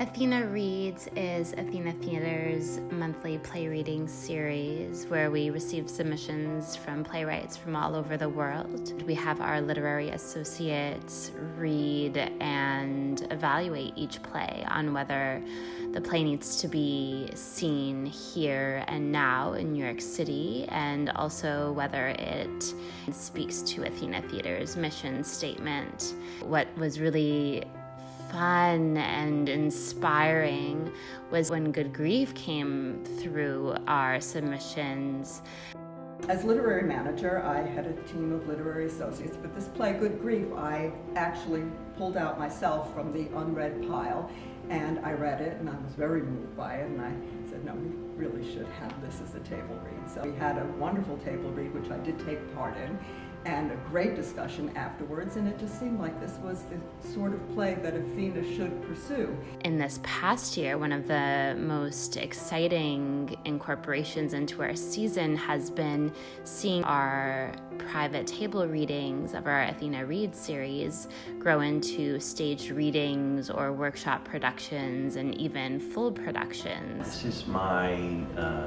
Athena Reads is Athena Theatre's monthly play reading series where we receive submissions from playwrights from all over the world. We have our literary associates read and evaluate each play on whether the play needs to be seen here and now in New York City, and also whether it speaks to Athena Theatre's mission statement. What was really fun and inspiring was when Good Grief came through our submissions. As literary manager, I had a team of literary associates, but this play, Good Grief, I actually pulled out myself from the unread pile, and I read it, and I was very moved by it, and I said, no, we really should have this as a table read. So we had a wonderful table read, which I did take part in, and a great discussion afterwards, and it just seemed like this was the sort of play that Athena should pursue. In this past year, one of the most exciting incorporations into our season has been seeing our private table readings of our Athena Reads series grow into staged readings or workshop productions and even full productions. This is my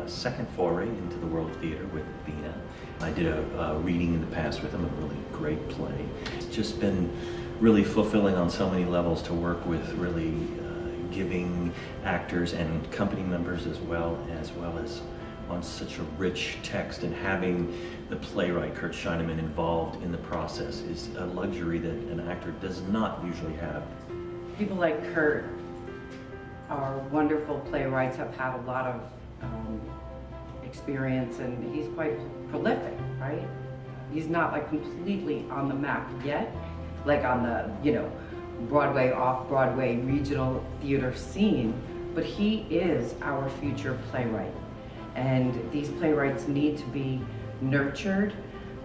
second foray into the world of theater with Athena. I did a reading in the past with them, a really great play. It's just been really fulfilling on so many levels to work with really giving actors and company members as well as on such a rich text, and having the playwright Kirt Shineman involved in the process is a luxury that an actor does not usually have. People like Kirt are wonderful playwrights, have had a lot of experience, and he's quite prolific, right? He's not like completely on the map yet, like on the, Broadway, off-Broadway, regional theater scene, but he is our future playwright. And these playwrights need to be nurtured.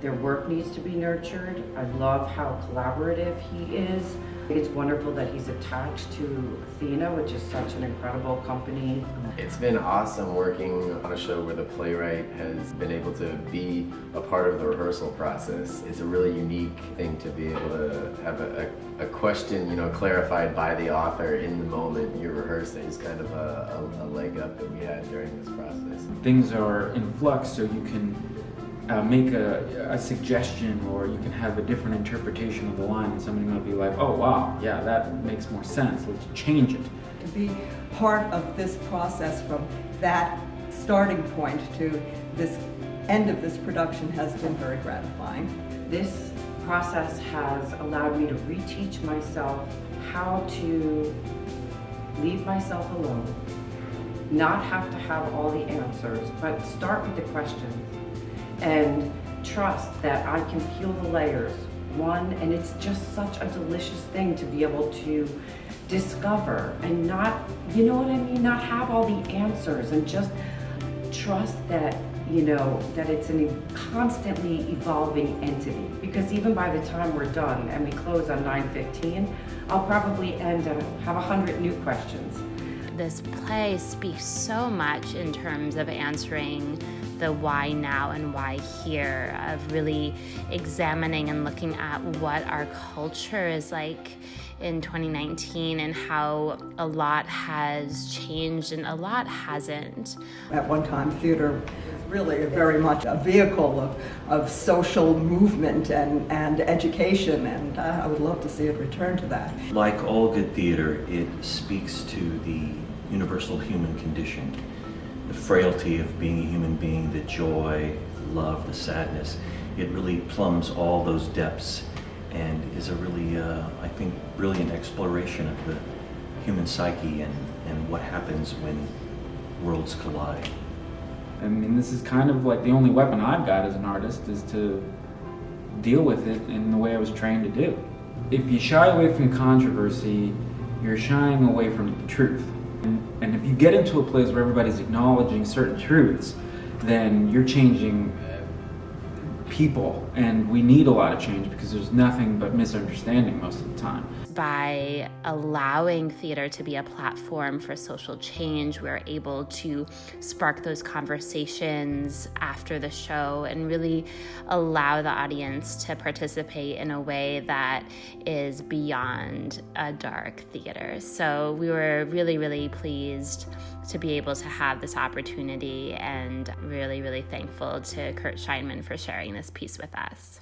Their work needs to be nurtured. I love how collaborative he is. It's wonderful that he's attached to Athena, which is such an incredible company. It's been awesome working on a show where the playwright has been able to be a part of the rehearsal process. It's a really unique thing to be able to have a question, clarified by the author in the moment you're rehearsing. It's kind of a leg up that we had during this process. Things are in flux, so you can make a suggestion, or you can have a different interpretation of the line, and somebody might be like, oh wow, yeah, that makes more sense, let's change it. To be part of this process from that starting point to this end of this production has been very gratifying. This process has allowed me to reteach myself how to leave myself alone, not have to have all the answers, but start with the questions and trust that I can peel the layers one, and it's just such a delicious thing to be able to discover and not, not have all the answers, and just trust that, that it's a constantly evolving entity. Because even by the time we're done and we close on 9/15, I'll probably have 100 new questions. This play speaks so much in terms of answering the why now and why here, of really examining and looking at what our culture is like in 2019 and how a lot has changed and a lot hasn't. At one time, theater was really very much a vehicle of social movement and education, and I would love to see it return to that. Like all good theater, it speaks to the universal human condition, the frailty of being a human being, the joy, the love, the sadness. It really plumbs all those depths and is a really, I think, brilliant exploration of the human psyche and what happens when worlds collide. I mean, this is kind of like the only weapon I've got as an artist, is to deal with it in the way I was trained to do. If you shy away from controversy, you're shying away from the truth. And if you get into a place where everybody's acknowledging certain truths, then you're changing people, and we need a lot of change because there's nothing but misunderstanding most of the time. by allowing theater to be a platform for social change, we're able to spark those conversations after the show and really allow the audience to participate in a way that is beyond a dark theater. So we were really, really pleased to be able to have this opportunity, and really, really thankful to Kirt Shineman for sharing this piece with us.